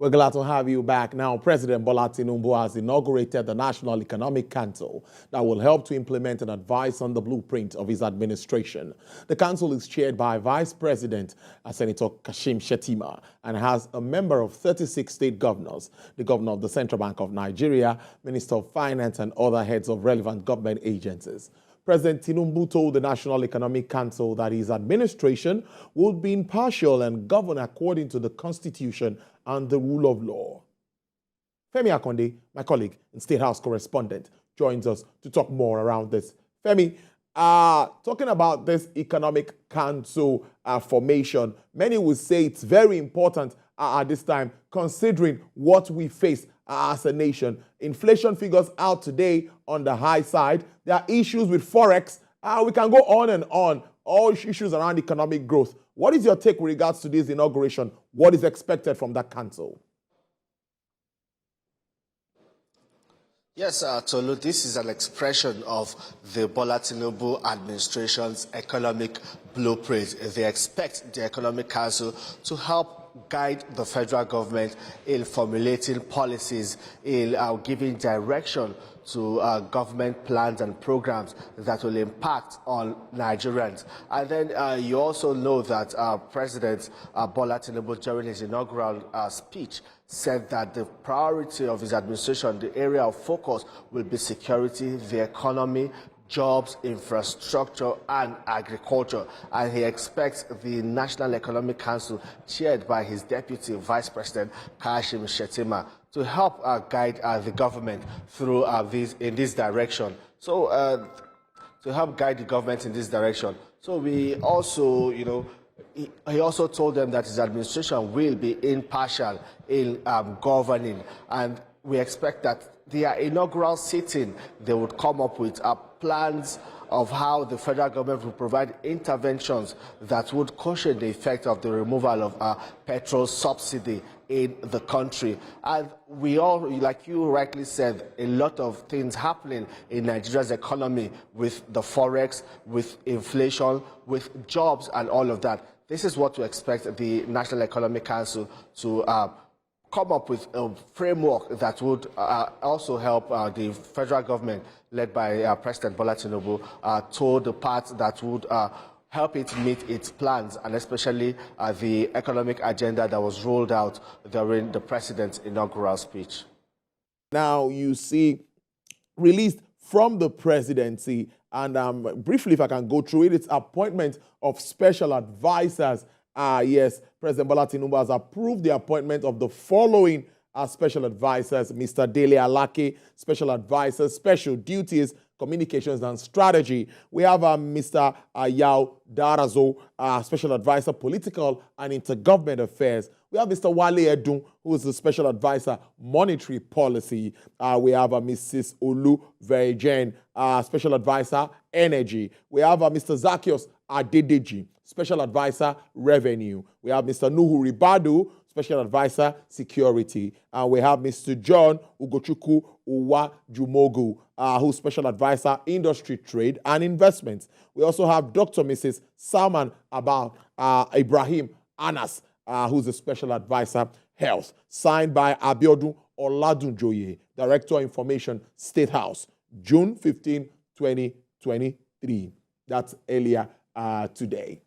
We're glad to have you back. Now, President Bola Tinubu has inaugurated the National Economic Council that will help to implement and advise on the blueprint of his administration. The council is chaired by Vice President Senator Kashim Shettima and has a member of 36 state governors, the governor of the Central Bank of Nigeria, Minister of Finance, and other heads of relevant government agencies. President Tinubu told the National Economic Council that his administration would be impartial and govern according to the Constitution and the rule of law. Femi Akonde, my colleague and State House correspondent, joins us to talk more around this. Femi, talking about this Economic Council formation, many would say it's very important at this time, considering what we face as a nation. Inflation figures out today on the high side. There are issues with Forex. We can go on and on. All issues around economic growth. What is your take with regards to this inauguration? What is expected from that council? Yes, Tolu, this is an expression of the Bola Tinubu administration's economic blueprint. They expect the Economic Council to help guide the federal government in formulating policies, in giving direction to government plans and programs that will impact on Nigerians. And then you also know that President Bola Tinubu, during his inaugural speech, said that the priority of his administration, the area of focus, will be security, the economy, jobs, infrastructure, and agriculture. And he expects the National Economic Council, chaired by his deputy, Vice President Kashim Shettima, to help guide the government through in this direction. So, to help guide the government in this direction. So we also, he also told them that his administration will be impartial in governing, and we expect that their inaugural sitting, they would come up with plans of how the federal government will provide interventions that would cushion the effect of the removal of petrol subsidy in the country. And we all, like you rightly said, a lot of things happening in Nigeria's economy with the Forex, with inflation, with jobs and all of that. This is what we expect the National Economic Council to come up with a framework that would also help the federal government, led by President Bola Tinubu, toward the path that would help it meet its plans, and especially the economic agenda that was rolled out during the president's inaugural speech. Now, you see, released from the presidency, and briefly, if I can go through it, it's appointment of special advisors. Yes, President Bola Tinubu has approved the appointment of the following special advisors: Mr. Dele Alake, special advisor, special duties, communications and strategy. We have Mr. Yao Darazo, special advisor, political and intergovernment affairs. We have Mr. Wale Edun, who is the special advisor, monetary policy. We have Mrs. Olu Verijen, special advisor, energy. We have Mr. Zacchaeus Adedeji, special advisor, revenue. We have Mr. Nuhu Ribadu, special advisor, security. And we have Mr. John Ugochukwu Uwa Jumogu, who's special advisor, industry, trade, and investments. We also have Dr. Mrs. Salman Ibrahim Anas, who's the special advisor, health. Signed by Abiodun Oladunjoye, Director, Information, State House, June 15, 2023. That's earlier today.